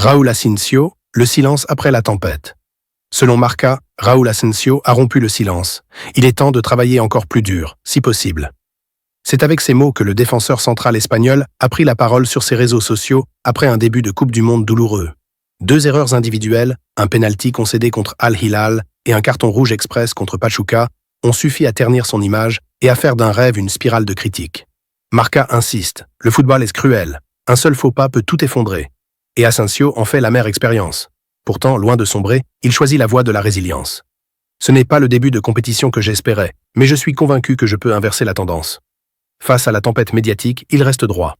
Raúl Asensio, le silence après la tempête. Selon Marca, Raúl Asensio a rompu le silence. Il est temps de travailler encore plus dur, si possible. C'est avec ces mots que le défenseur central espagnol a pris la parole sur ses réseaux sociaux après un début de Coupe du Monde douloureux. 2 erreurs individuelles, un pénalty concédé contre Al Hilal et un carton rouge express contre Pachuca ont suffi à ternir son image et à faire d'un rêve une spirale de critiques. Marca insiste, le football est cruel, un seul faux pas peut tout effondrer. Et Asensio en fait l'amère expérience. Pourtant, loin de sombrer, il choisit la voie de la résilience. Ce n'est pas le début de compétition que j'espérais, mais je suis convaincu que je peux inverser la tendance. Face à la tempête médiatique, il reste droit.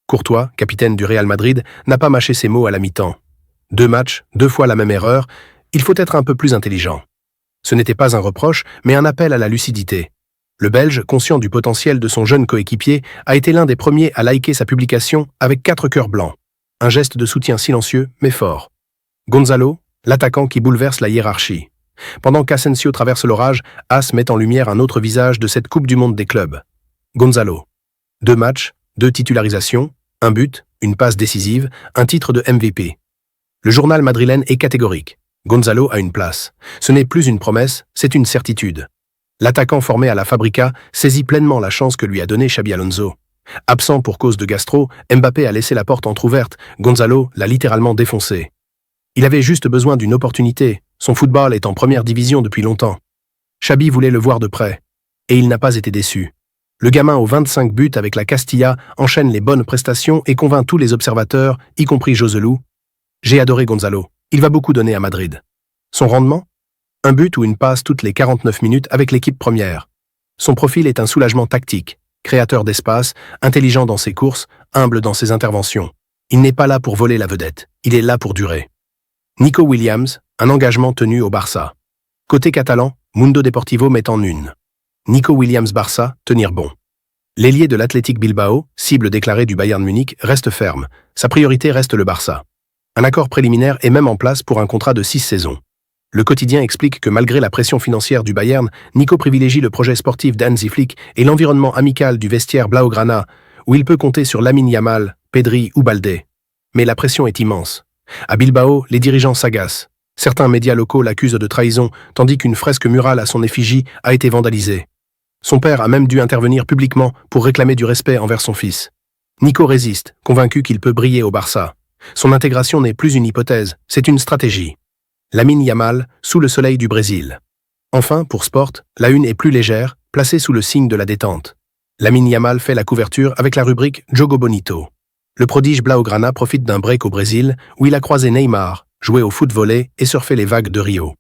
Courtois, capitaine du Real Madrid, n'a pas mâché ses mots à la mi-temps. 2 matchs, 2 fois la même erreur, il faut être un peu plus intelligent. Ce n'était pas un reproche, mais un appel à la lucidité. Le Belge, conscient du potentiel de son jeune coéquipier, a été l'un des premiers à liker sa publication avec 4 cœurs blancs. Un geste de soutien silencieux, mais fort. Gonzalo, l'attaquant qui bouleverse la hiérarchie. Pendant qu'Asensio traverse l'orage, As met en lumière un autre visage de cette Coupe du Monde des clubs. Gonzalo. 2 matchs, 2 titularisations, 1 but, une passe décisive, un titre de MVP. Le journal madrilène est catégorique. Gonzalo a une place. Ce n'est plus une promesse, c'est une certitude. L'attaquant formé à la Fabrica saisit pleinement la chance que lui a donnée Xabi Alonso. Absent pour cause de gastro, Mbappé a laissé la porte entrouverte, Gonzalo l'a littéralement défoncé. Il avait juste besoin d'une opportunité, son football est en première division depuis longtemps. Xabi voulait le voir de près, et il n'a pas été déçu. Le gamin aux 25 buts avec la Castilla enchaîne les bonnes prestations et convainc tous les observateurs, y compris Joselu. J'ai adoré Gonzalo, il va beaucoup donner à Madrid. Son rendement ? Un but ou une passe toutes les 49 minutes avec l'équipe première. Son profil est un soulagement tactique, créateur d'espace, intelligent dans ses courses, humble dans ses interventions. Il n'est pas là pour voler la vedette, il est là pour durer. Nico Williams, un engagement tenu au Barça. Côté catalan, Mundo Deportivo met en une. Nico Williams-Barça, tenir bon. L'ailier de l'Athletic Bilbao, cible déclarée du Bayern Munich, reste ferme. Sa priorité reste le Barça. Un accord préliminaire est même en place pour un contrat de 6 saisons. Le quotidien explique que malgré la pression financière du Bayern, Nico privilégie le projet sportif d'Hansi Flick et l'environnement amical du vestiaire Blaugrana, où il peut compter sur Lamine Yamal, Pedri ou Baldé. Mais la pression est immense. À Bilbao, les dirigeants s'agacent. Certains médias locaux l'accusent de trahison, tandis qu'une fresque murale à son effigie a été vandalisée. Son père a même dû intervenir publiquement pour réclamer du respect envers son fils. Nico résiste, convaincu qu'il peut briller au Barça. Son intégration n'est plus une hypothèse, c'est une stratégie. Lamine Yamal, sous le soleil du Brésil. Enfin, pour Sport, la une est plus légère, placée sous le signe de la détente. Lamine Yamal fait la couverture avec la rubrique Jogo Bonito. Le prodige Blaugrana profite d'un break au Brésil, où il a croisé Neymar, joué au foot volley et surfé les vagues de Rio.